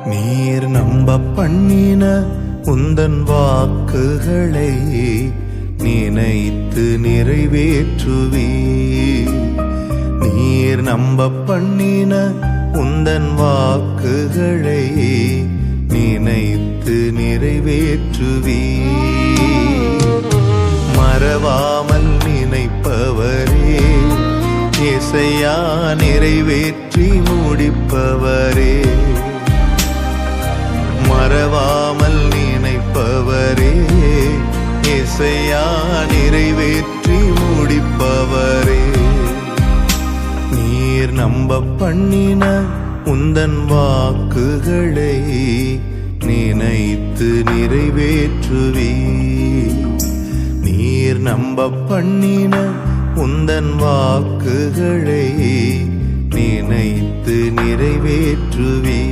நீர் நம்ப பண்ணின உந்தன் வாக்குகளை நினைத்து நிறைவேற்றுவீர். நீர் நம்ப பண்ணின உந்தன் வாக்குகளை நினைத்து நிறைவேற்றுவீர். மறவாமல் நினைப்பவரே, இசையா நிறைவேற்றி முடிப்பவரே. மறவாமல் நினைப்பவரே, இசையா நிறைவேற்றி முடிப்பவரே. நீர் நம்ப பண்ணின உந்தன் வாக்குகளை நினைத்து நிறைவேற்றுவீர். நீர் நம்ப பண்ணின உந்தன் வாக்குகளை நினைத்து நிறைவேற்றுவீர்.